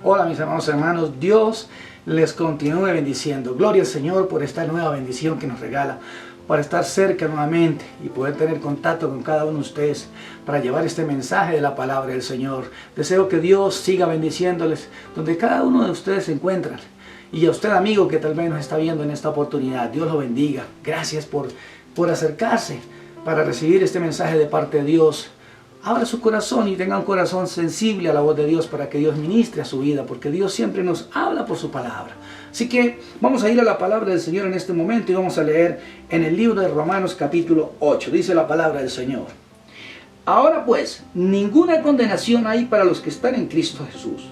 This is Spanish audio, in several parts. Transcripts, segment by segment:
Hola mis hermanos, Dios les continúe bendiciendo. Gloria al Señor por esta nueva bendición que nos regala, para estar cerca nuevamente y poder tener contacto con cada uno de ustedes, para llevar este mensaje de la palabra del Señor. Deseo que Dios siga bendiciéndoles donde cada uno de ustedes se encuentran. Y a usted, amigo, que tal vez nos está viendo en esta oportunidad, Dios lo bendiga. Gracias por acercarse para recibir este mensaje de parte de Dios. Abra su corazón y tenga un corazón sensible a la voz de Dios para que Dios ministre a su vida, porque Dios siempre nos habla por su palabra. Así que vamos a ir a la palabra del Señor en este momento y vamos a leer en el libro de Romanos capítulo 8. Dice la palabra del Señor: Ahora pues, ninguna condenación hay para los que están en Cristo Jesús,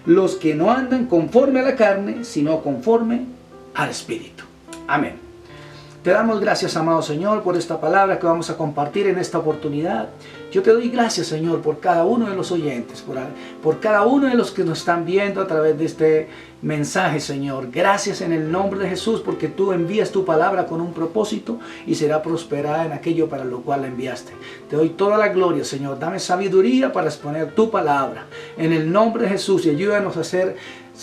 los que no andan conforme a la carne, sino conforme al Espíritu. Amén. Te damos gracias, amado Señor, por esta palabra que vamos a compartir en esta oportunidad. Yo te doy gracias, Señor, por cada uno de los oyentes, por cada uno de los que nos están viendo a través de este mensaje, Señor. Gracias en el nombre de Jesús, porque tú envías tu palabra con un propósito y será prosperada en aquello para lo cual la enviaste. Te doy toda la gloria, Señor. Dame sabiduría para exponer tu palabra en el nombre de Jesús y ayúdanos a ser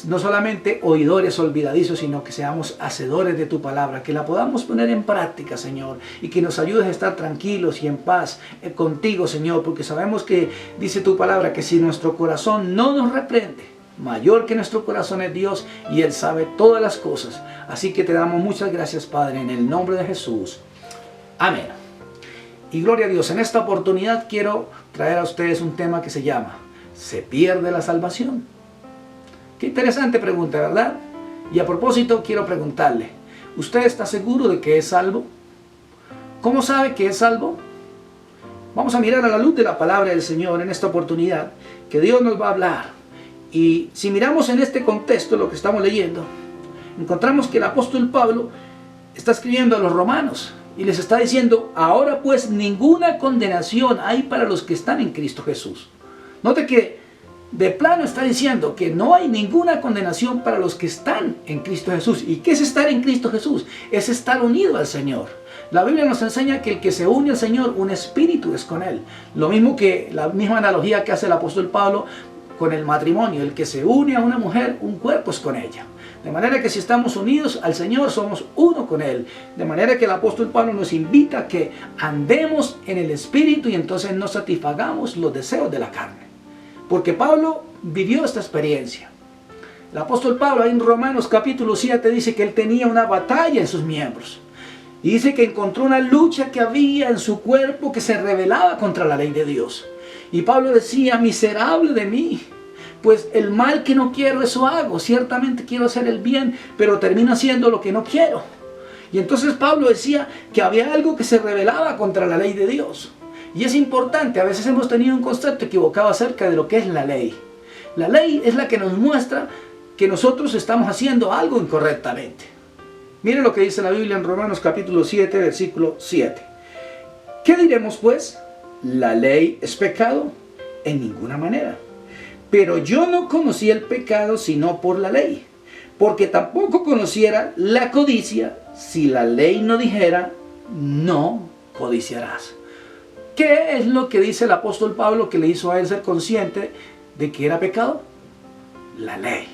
no solamente oidores olvidadizos, sino que seamos hacedores de tu palabra, que la podamos poner en práctica, Señor, y que nos ayudes a estar tranquilos y en paz contigo, Señor, porque sabemos que dice tu palabra que si nuestro corazón no nos reprende, mayor que nuestro corazón es Dios y Él sabe todas las cosas. Así que te damos muchas gracias, Padre, en el nombre de Jesús. Amén. Y gloria a Dios. En esta oportunidad quiero traer a ustedes un tema que se llama ¿se pierde la salvación? Qué interesante pregunta, ¿verdad? Y a propósito quiero preguntarle, ¿usted está seguro de que es salvo? ¿Cómo sabe que es salvo? Vamos a mirar a la luz de la palabra del Señor en esta oportunidad, que Dios nos va a hablar. Y si miramos en este contexto lo que estamos leyendo, encontramos que el apóstol Pablo está escribiendo a los romanos y les está diciendo: ahora pues ninguna condenación hay para los que están en Cristo Jesús. Note que de plano está diciendo que no hay ninguna condenación para los que están en Cristo Jesús. ¿Y qué es estar en Cristo Jesús? Es estar unido al Señor. La Biblia nos enseña que el que se une al Señor, un espíritu es con Él. Lo mismo que la misma analogía que hace el apóstol Pablo con el matrimonio. El que se une a una mujer, un cuerpo es con ella. De manera que si estamos unidos al Señor, somos uno con Él. De manera que el apóstol Pablo nos invita a que andemos en el espíritu y entonces no satisfagamos los deseos de la carne. Porque Pablo vivió esta experiencia. El apóstol Pablo ahí en Romanos capítulo 7 dice que él tenía una batalla en sus miembros. Y dice que encontró una lucha que había en su cuerpo que se rebelaba contra la ley de Dios. Y Pablo decía: miserable de mí, pues el mal que no quiero, eso hago. Ciertamente quiero hacer el bien, pero termino haciendo lo que no quiero. Y entonces Pablo decía que había algo que se rebelaba contra la ley de Dios. Y es importante, a veces hemos tenido un concepto equivocado acerca de lo que es la ley. La ley es la que nos muestra que nosotros estamos haciendo algo incorrectamente. Miren lo que dice la Biblia en Romanos capítulo 7, versículo 7. ¿Qué diremos pues? ¿La ley es pecado? En ninguna manera. Pero yo no conocí el pecado sino por la ley, porque tampoco conociera la codicia si la ley no dijera: no codiciarás. ¿Qué es lo que dice el apóstol Pablo que le hizo a él ser consciente de que era pecado? La ley.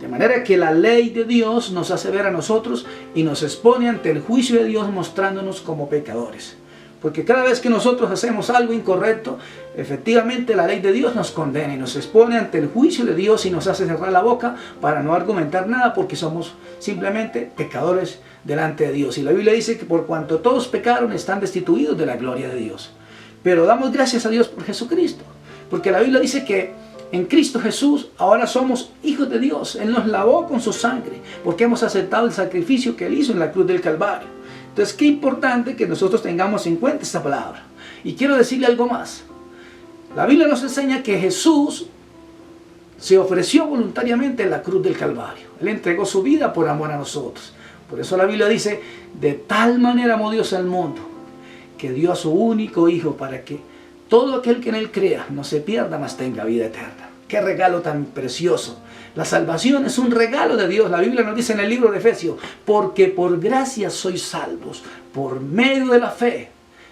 De manera que la ley de Dios nos hace ver a nosotros y nos expone ante el juicio de Dios, mostrándonos como pecadores. Porque cada vez que nosotros hacemos algo incorrecto, efectivamente la ley de Dios nos condena y nos expone ante el juicio de Dios y nos hace cerrar la boca para no argumentar nada, porque somos simplemente pecadores delante de Dios. Y la Biblia dice que por cuanto todos pecaron, están destituidos de la gloria de Dios. Pero damos gracias a Dios por Jesucristo, porque la Biblia dice que en Cristo Jesús ahora somos hijos de Dios. Él nos lavó con su sangre, porque hemos aceptado el sacrificio que Él hizo en la cruz del Calvario. Entonces, qué importante que nosotros tengamos en cuenta esta palabra. Y quiero decirle algo más. La Biblia nos enseña que Jesús se ofreció voluntariamente en la cruz del Calvario. Él entregó su vida por amor a nosotros. Por eso la Biblia dice: de tal manera amó Dios al mundo, que dio a su único Hijo, para que todo aquel que en Él crea no se pierda, mas tenga vida eterna. Qué regalo tan precioso. La salvación es un regalo de Dios. La Biblia nos dice en el libro de Efesios: porque por gracia sois salvos, por medio de la fe.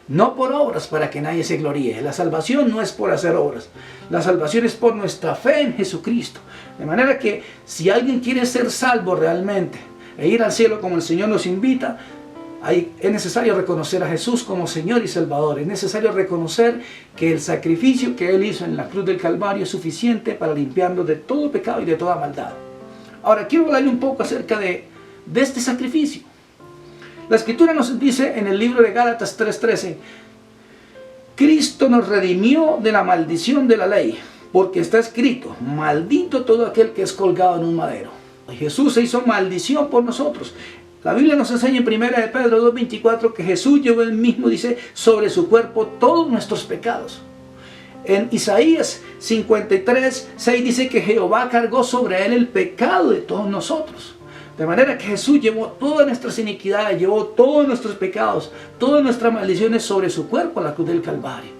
no por obras para que nadie se gloríe. La salvación no es por hacer obras, la salvación es por nuestra fe en Jesucristo. De manera que si alguien quiere ser salvo realmente e ir al cielo como el Señor nos invita, es necesario reconocer a Jesús como Señor y Salvador. Es necesario reconocer que el sacrificio que Él hizo en la cruz del Calvario es suficiente para limpiarnos de todo pecado y de toda maldad. Ahora quiero hablarle un poco acerca de este sacrificio. La Escritura nos dice en el libro de Gálatas 3:13: Cristo nos redimió de la maldición de la ley, porque está escrito: maldito todo aquel que es colgado en un madero. Jesús se hizo maldición por nosotros. La Biblia nos enseña en 1 de Pedro 2:24 que Jesús llevó él mismo, dice, sobre su cuerpo todos nuestros pecados. En Isaías 53:6 dice que Jehová cargó sobre él el pecado de todos nosotros. De manera que Jesús llevó todas nuestras iniquidades, llevó todos nuestros pecados, todas nuestras maldiciones sobre su cuerpo a la cruz del Calvario.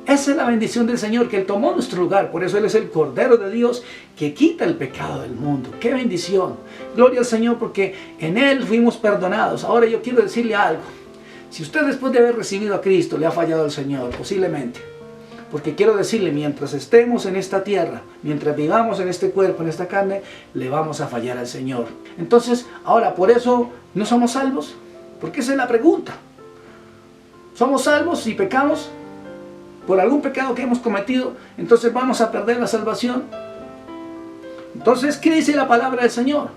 Esa es la bendición del Señor, que Él tomó nuestro lugar. Por eso Él es el Cordero de Dios que quita el pecado del mundo. ¡Qué bendición! Gloria al Señor, porque en Él fuimos perdonados. Ahora yo quiero decirle algo. Si usted después de haber recibido a Cristo le ha fallado al Señor, posiblemente. Porque quiero decirle, mientras estemos en esta tierra, mientras vivamos en este cuerpo, en esta carne, le vamos a fallar al Señor. Entonces, ahora, ¿por eso no somos salvos? Porque esa es la pregunta. ¿Somos salvos si pecamos? Por algún pecado que hemos cometido, entonces vamos a perder la salvación. Entonces, ¿qué dice la palabra del Señor?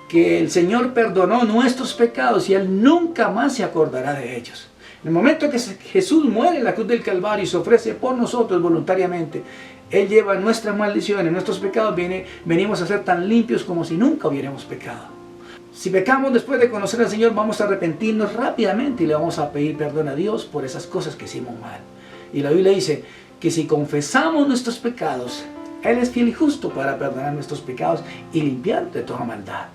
Que el Señor perdonó nuestros pecados y Él nunca más se acordará de ellos. En el momento que Jesús muere en la cruz del Calvario y se ofrece por nosotros voluntariamente, Él lleva nuestras maldiciones, nuestros pecados, venimos a ser tan limpios como si nunca hubiéramos pecado. Si pecamos después de conocer al Señor, vamos a arrepentirnos rápidamente y le vamos a pedir perdón a Dios por esas cosas que hicimos mal. Y la Biblia dice que si confesamos nuestros pecados, Él es fiel y justo para perdonar nuestros pecados y limpiar de toda maldad.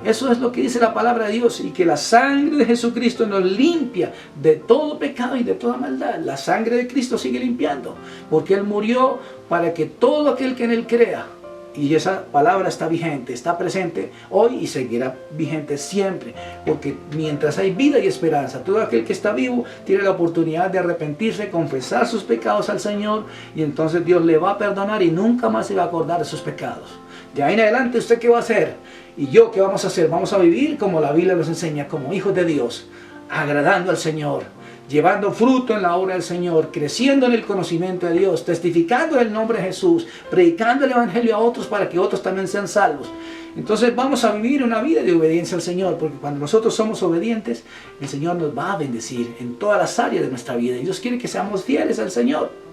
Eso es lo que dice la palabra de Dios, y que la sangre de Jesucristo nos limpia de todo pecado y de toda maldad. La sangre de Cristo sigue limpiando, porque Él murió para que todo aquel que en Él crea, y esa palabra está vigente, está presente hoy y seguirá vigente siempre, porque mientras hay vida y esperanza, todo aquel que está vivo tiene la oportunidad de arrepentirse, confesar sus pecados al Señor, y entonces Dios le va a perdonar y nunca más se va a acordar de sus pecados. De ahí en adelante, ¿usted qué va a hacer? ¿Y yo qué vamos a hacer? Vamos a vivir como la Biblia nos enseña, como hijos de Dios, agradando al Señor, llevando fruto en la obra del Señor, creciendo en el conocimiento de Dios, testificando el nombre de Jesús, predicando el Evangelio a otros para que otros también sean salvos. Entonces vamos a vivir una vida de obediencia al Señor, porque cuando nosotros somos obedientes, el Señor nos va a bendecir en todas las áreas de nuestra vida. Y Dios quiere que seamos fieles al Señor,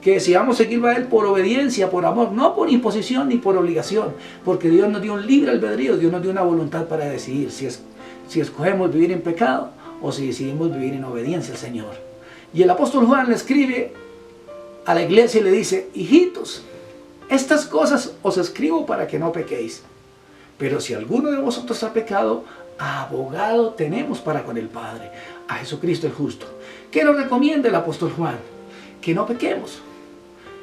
que decidamos seguir a Él por obediencia, por amor, no por imposición ni por obligación, porque Dios nos dio un libre albedrío, Dios nos dio una voluntad para decidir si escogemos vivir en pecado o si decidimos vivir en obediencia al Señor. Y el apóstol Juan le escribe a la iglesia y le dice: hijitos, estas cosas os escribo para que no pequéis. Pero si alguno de vosotros ha pecado, abogado tenemos para con el Padre, a Jesucristo el justo. ¿Qué nos recomienda el apóstol Juan? Que no pequemos.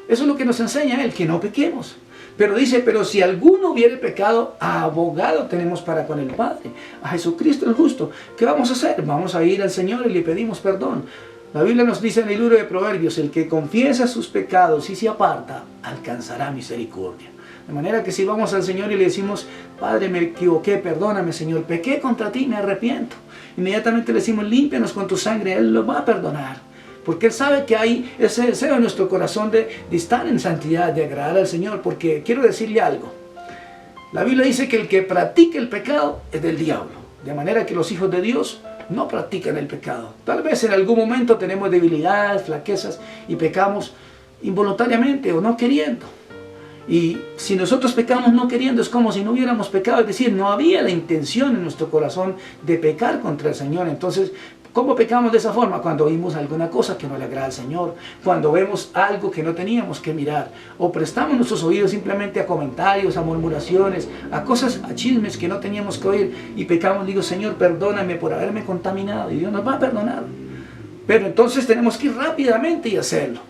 Eso es lo que nos enseña él, que no pequemos. Pero dice: pero si alguno hubiere pecado, abogado tenemos para con el Padre, a Jesucristo el justo. ¿Qué vamos a hacer? Vamos a ir al Señor y le pedimos perdón. La Biblia nos dice en el libro de Proverbios: el que confiesa sus pecados y se aparta, alcanzará misericordia. De manera que si vamos al Señor y le decimos: Padre, me equivoqué, perdóname, Señor, pequé contra ti, me arrepiento, inmediatamente le decimos: límpianos con tu sangre, Él lo va a perdonar. Porque Él sabe que hay ese deseo en nuestro corazón de estar en santidad, de agradar al Señor. Porque quiero decirle algo. La Biblia dice que el que practica el pecado es del diablo. De manera que los hijos de Dios no practican el pecado. Tal vez en algún momento tenemos debilidades, flaquezas y pecamos involuntariamente o no queriendo. Y si nosotros pecamos no queriendo, es como si no hubiéramos pecado. Es decir, no había la intención en nuestro corazón de pecar contra el Señor. Entonces, ¿cómo pecamos de esa forma? Cuando oímos alguna cosa que no le agrada al Señor, cuando vemos algo que no teníamos que mirar, o prestamos nuestros oídos simplemente a comentarios, a murmuraciones, a cosas, a chismes que no teníamos que oír, y pecamos. Digo: Señor, perdóname por haberme contaminado, y Dios nos va a perdonar. Pero entonces tenemos que ir rápidamente y hacerlo.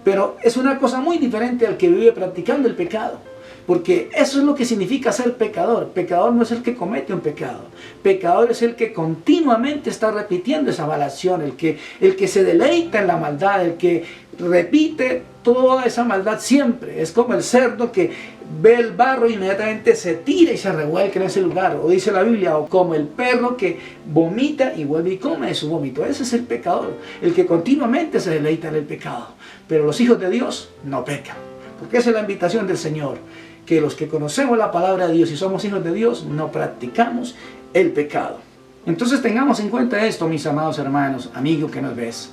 Pero es una cosa muy diferente al que vive practicando el pecado. Porque eso es lo que significa ser pecador. Pecador no es el que comete un pecado. Pecador es el que continuamente está repitiendo esa mala acción, el que se deleita en la maldad, el que repite toda esa maldad siempre. Es como el cerdo que ve el barro e inmediatamente se tira y se revuelca en ese lugar. O dice la Biblia, o como el perro que vomita y vuelve y come de su vómito. Ese es el pecador, el que continuamente se deleita en el pecado. Pero los hijos de Dios no pecan. Porque esa es la invitación del Señor. Que los que conocemos la palabra de Dios y somos hijos de Dios, no practicamos el pecado. Entonces tengamos en cuenta esto, mis amados hermanos, amigos que nos ves.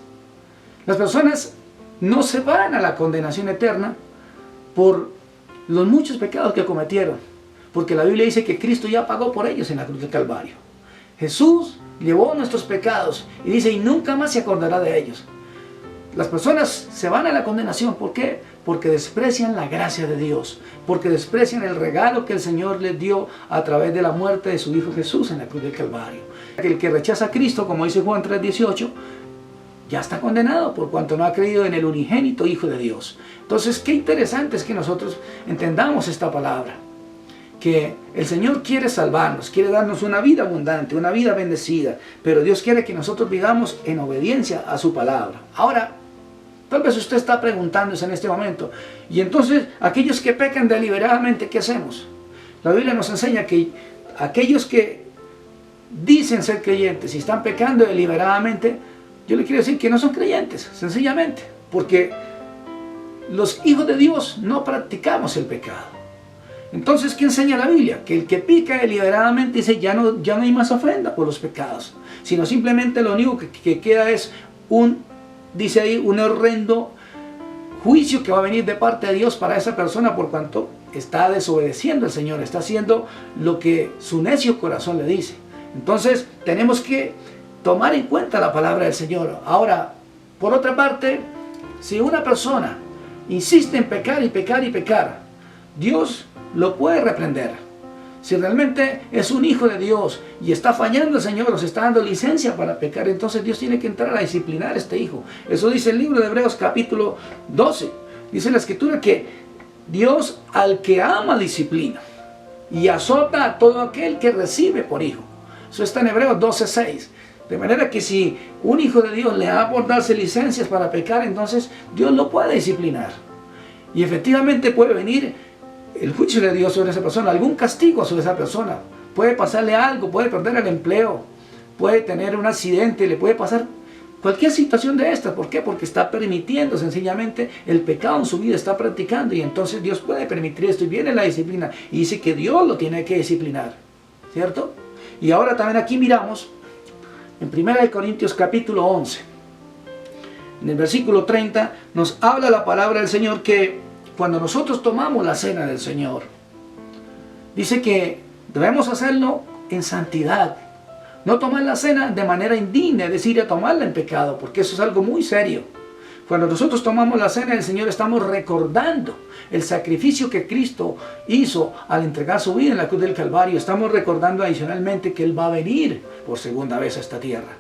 Las personas no se van a la condenación eterna por los muchos pecados que cometieron, porque la Biblia dice que Cristo ya pagó por ellos en la cruz del Calvario. Jesús llevó nuestros pecados y dice, y nunca más se acordará de ellos. Las personas se van a la condenación, ¿por qué? Porque desprecian la gracia de Dios, porque desprecian el regalo que el Señor les dio a través de la muerte de su Hijo Jesús en la cruz del Calvario. El que rechaza a Cristo, como dice Juan 3:18, ya está condenado por cuanto no ha creído en el unigénito Hijo de Dios. Entonces, qué interesante es que nosotros entendamos esta palabra, que el Señor quiere salvarnos, quiere darnos una vida abundante, una vida bendecida, pero Dios quiere que nosotros vivamos en obediencia a su palabra. Ahora, tal vez usted está preguntándose en este momento, y entonces, aquellos que pecan deliberadamente, ¿qué hacemos? La Biblia nos enseña que aquellos que dicen ser creyentes y están pecando deliberadamente, yo le quiero decir que no son creyentes, sencillamente, porque los hijos de Dios no practicamos el pecado. Entonces, ¿qué enseña la Biblia? Que el que pica deliberadamente dice, ya no hay más ofrenda por los pecados, sino simplemente lo único que queda es dice ahí, un horrendo juicio que va a venir de parte de Dios para esa persona por cuanto está desobedeciendo al Señor, está haciendo lo que su necio corazón le dice. Entonces, tenemos que tomar en cuenta la palabra del Señor. Ahora, por otra parte, si una persona insiste en pecar y pecar y pecar, Dios lo puede reprender. Si realmente es un hijo de Dios y está fallando el Señor, o se está dando licencia para pecar, entonces Dios tiene que entrar a disciplinar a este hijo. Eso dice el libro de Hebreos capítulo 12. Dice la Escritura que Dios al que ama disciplina y azota a todo aquel que recibe por hijo. Eso está en Hebreos 12:6. De manera que si un hijo de Dios le da por darse licencias para pecar, entonces Dios lo puede disciplinar. Y efectivamente puede venir el juicio de Dios sobre esa persona, algún castigo sobre esa persona. Puede pasarle algo, puede perder el empleo, puede tener un accidente, le puede pasar cualquier situación de estas. ¿Por qué? Porque está permitiendo sencillamente el pecado en su vida, está practicando, y entonces Dios puede permitir esto y viene la disciplina y dice que Dios lo tiene que disciplinar, ¿cierto? Y ahora también aquí miramos en 1 Corintios capítulo 11, en el versículo 30, nos habla la palabra del Señor que cuando nosotros tomamos la cena del Señor, dice que debemos hacerlo en santidad. No tomar la cena de manera indigna, es decir, a tomarla en pecado, porque eso es algo muy serio. Cuando nosotros tomamos la cena del Señor, estamos recordando el sacrificio que Cristo hizo al entregar su vida en la cruz del Calvario. Estamos recordando adicionalmente que Él va a venir por segunda vez a esta tierra.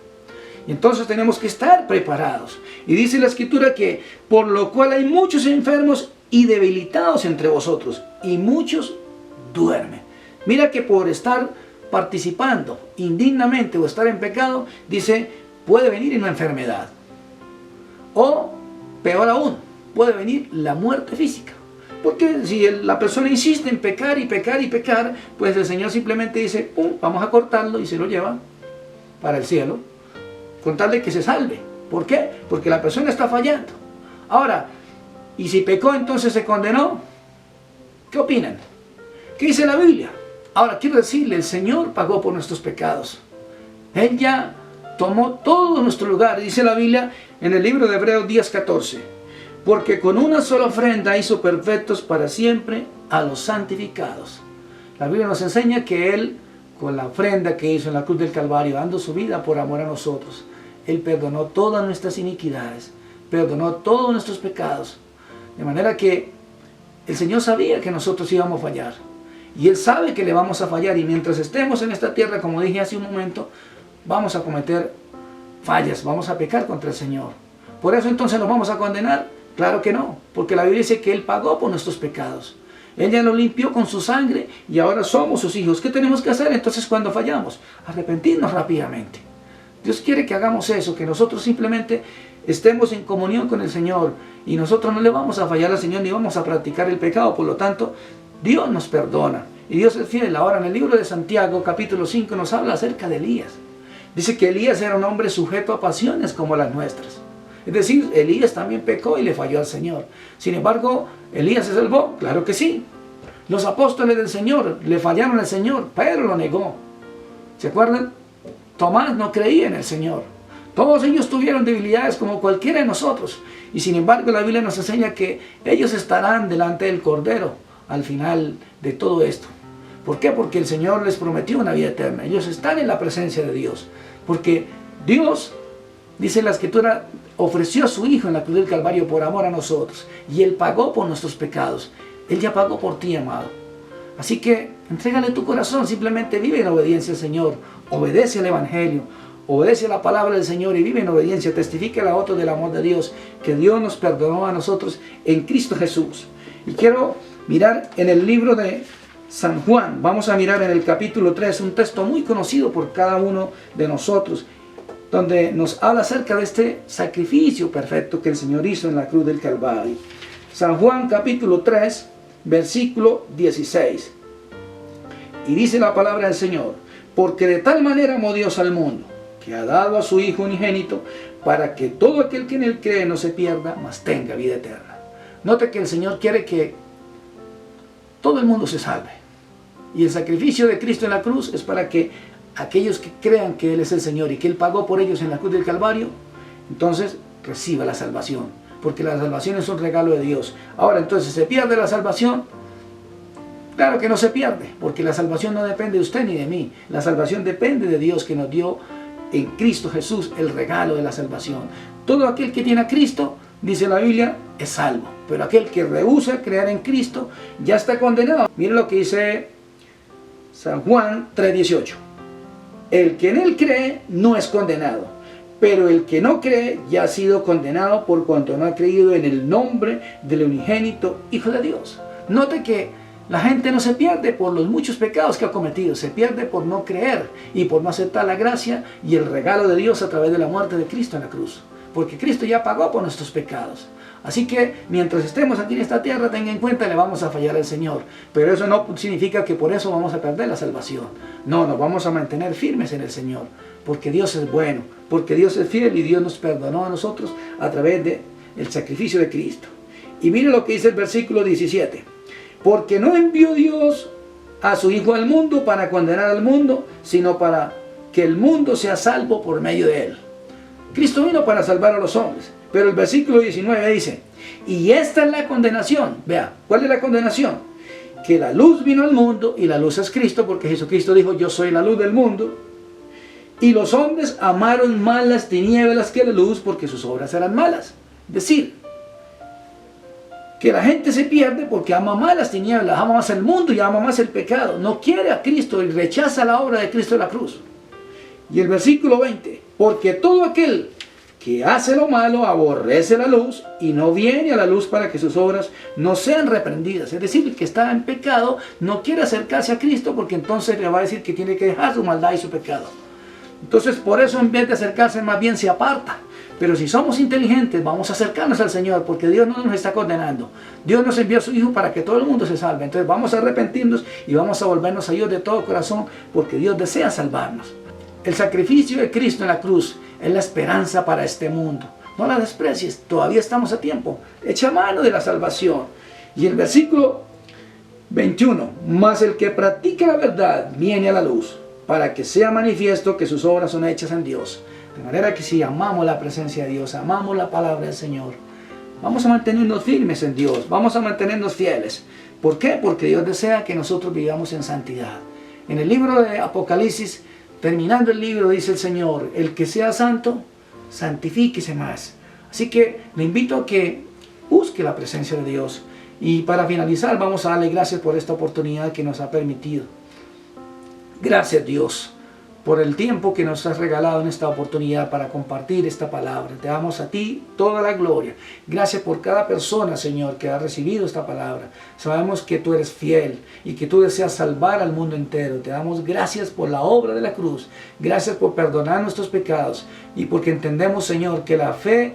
Y entonces tenemos que estar preparados. Y dice la Escritura que por lo cual hay muchos enfermos y debilitados entre vosotros, y muchos duermen. Mira que por estar participando indignamente o estar en pecado, dice, puede venir una enfermedad. O, peor aún, puede venir la muerte física. Porque si la persona insiste en pecar y pecar y pecar, pues el Señor simplemente dice, pum, vamos a cortarlo, y se lo lleva para el cielo, con tal de que se salve. ¿Por qué? Porque la persona está fallando. Ahora, ¿y si pecó entonces se condenó? ¿Qué opinan? ¿Qué dice la Biblia? Ahora quiero decirle, el Señor pagó por nuestros pecados. Él ya tomó todo nuestro lugar. Dice la Biblia en el libro de Hebreos 10:14. Porque con una sola ofrenda hizo perfectos para siempre a los santificados. La Biblia nos enseña que Él, con la ofrenda que hizo en la cruz del Calvario, dando su vida por amor a nosotros, Él perdonó todas nuestras iniquidades, perdonó todos nuestros pecados. De manera que el Señor sabía que nosotros íbamos a fallar. Y Él sabe que le vamos a fallar. Y mientras estemos en esta tierra, como dije hace un momento, vamos a cometer fallas, vamos a pecar contra el Señor. ¿Por eso entonces nos vamos a condenar? Claro que no, porque la Biblia dice que Él pagó por nuestros pecados. Él ya nos limpió con su sangre y ahora somos sus hijos. ¿Qué tenemos que hacer entonces cuando fallamos? Arrepentirnos rápidamente. Dios quiere que hagamos eso, que nosotros simplemente estemos en comunión con el Señor y nosotros no le vamos a fallar al Señor ni vamos a practicar el pecado. Por lo tanto, Dios nos perdona y Dios es fiel. Ahora en el libro de Santiago capítulo 5 nos habla acerca de Elías. Dice que Elías era un hombre sujeto a pasiones como las nuestras. Es decir, Elías también pecó y le falló al Señor. Sin embargo, ¿Elías se salvó? Claro que sí. Los apóstoles del Señor le fallaron al Señor, Pedro lo negó. ¿Se acuerdan? Tomás no creía en el Señor. Todos ellos tuvieron debilidades como cualquiera de nosotros. Y sin embargo la Biblia nos enseña que ellos estarán delante del Cordero al final de todo esto. ¿Por qué? Porque el Señor les prometió una vida eterna. Ellos están en la presencia de Dios. Porque Dios, dice la Escritura, ofreció a su Hijo en la cruz del Calvario por amor a nosotros. Y Él pagó por nuestros pecados. Él ya pagó por ti, amado. Así que entrégale tu corazón. Simplemente vive en obediencia al Señor. Obedece al Evangelio. Obedece a la palabra del Señor y vive en obediencia. Testifica a otros del amor de Dios. Que Dios nos perdonó a nosotros en Cristo Jesús. Y quiero mirar en el libro de San Juan. Vamos a mirar en el capítulo 3. Un texto muy conocido por cada uno de nosotros, donde nos habla acerca de este sacrificio perfecto que el Señor hizo en la cruz del Calvario. San Juan capítulo 3, versículo 16. Y dice la palabra del Señor: porque de tal manera amó Dios al mundo, que ha dado a su Hijo unigénito, para que todo aquel que en Él cree no se pierda, mas tenga vida eterna. Note que el Señor quiere que todo el mundo se salve. Y el sacrificio de Cristo en la cruz es para que aquellos que crean que Él es el Señor y que Él pagó por ellos en la cruz del Calvario, entonces reciba la salvación, porque la salvación es un regalo de Dios. Ahora, entonces, ¿se pierde la salvación? Claro que no se pierde, porque la salvación no depende de usted ni de mí. La salvación depende de Dios, que nos dio en Cristo Jesús el regalo de la salvación. Todo aquel que tiene a Cristo, dice la Biblia, es salvo. Pero aquel que rehúsa creer en Cristo ya está condenado. Mire lo que dice San Juan 3:18. El que en Él cree no es condenado, pero el que no cree ya ha sido condenado por cuanto no ha creído en el nombre del unigénito Hijo de Dios. Note que la gente no se pierde por los muchos pecados que ha cometido, se pierde por no creer y por no aceptar la gracia y el regalo de Dios a través de la muerte de Cristo en la cruz. Porque Cristo ya pagó por nuestros pecados. Así que mientras estemos aquí en esta tierra, tenga en cuenta, le vamos a fallar al Señor. Pero eso no significa que por eso vamos a perder la salvación. No, nos vamos a mantener firmes en el Señor. Porque Dios es bueno, porque Dios es fiel y Dios nos perdonó a nosotros a través del sacrificio de Cristo. Y mire lo que dice el versículo 17. Porque no envió Dios a su Hijo al mundo para condenar al mundo, sino para que el mundo sea salvo por medio de Él. Cristo vino para salvar a los hombres. Pero el versículo 19 dice: y esta es la condenación. Vea, ¿cuál es la condenación? Que la luz vino al mundo, y la luz es Cristo, porque Jesucristo dijo: yo soy la luz del mundo. Y los hombres amaron más las tinieblas que la luz, porque sus obras eran malas. Es decir, que la gente se pierde porque ama más las tinieblas, ama más el mundo y ama más el pecado. No quiere a Cristo y rechaza la obra de Cristo en la cruz. Y el versículo 20: porque todo aquel que hace lo malo aborrece la luz y no viene a la luz para que sus obras no sean reprendidas. Es decir, el que está en pecado no quiere acercarse a Cristo, porque entonces le va a decir que tiene que dejar su maldad y su pecado. Entonces, por eso, en vez de acercarse, más bien se aparta. Pero si somos inteligentes, vamos a acercarnos al Señor, porque Dios no nos está condenando. Dios nos envió a su Hijo para que todo el mundo se salve. Entonces vamos a arrepentirnos y vamos a volvernos a Dios de todo corazón, porque Dios desea salvarnos. El sacrificio de Cristo en la cruz es la esperanza para este mundo. No la desprecies, todavía estamos a tiempo. Echa mano de la salvación. Y el versículo 21: mas el que practica la verdad viene a la luz, para que sea manifiesto que sus obras son hechas en Dios. De manera que si amamos la presencia de Dios, amamos la palabra del Señor, vamos a mantenernos firmes en Dios, vamos a mantenernos fieles. ¿Por qué? Porque Dios desea que nosotros vivamos en santidad. En el libro de Apocalipsis, terminando el libro, dice el Señor: el que sea santo, santifíquese más. Así que le invito a que busque la presencia de Dios. Y para finalizar, vamos a darle gracias por esta oportunidad que nos ha permitido. Gracias, Dios, por el tiempo que nos has regalado en esta oportunidad para compartir esta palabra. Te damos a ti toda la gloria. Gracias por cada persona, Señor, que ha recibido esta palabra. Sabemos que tú eres fiel y que tú deseas salvar al mundo entero. Te damos gracias por la obra de la cruz. Gracias por perdonar nuestros pecados y porque entendemos, Señor, que la fe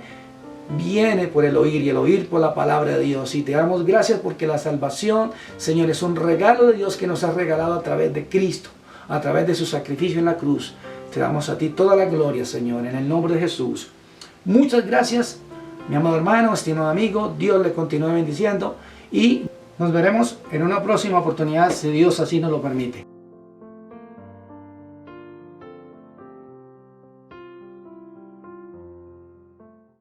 viene por el oír y el oír por la palabra de Dios. Y te damos gracias porque la salvación, Señor, es un regalo de Dios que nos has regalado a través de Cristo, a través de su sacrificio en la cruz. Te damos a ti toda la gloria, Señor, en el nombre de Jesús. Muchas gracias, mi amado hermano, estimado amigo. Dios le continúe bendiciendo y nos veremos en una próxima oportunidad, si Dios así nos lo permite.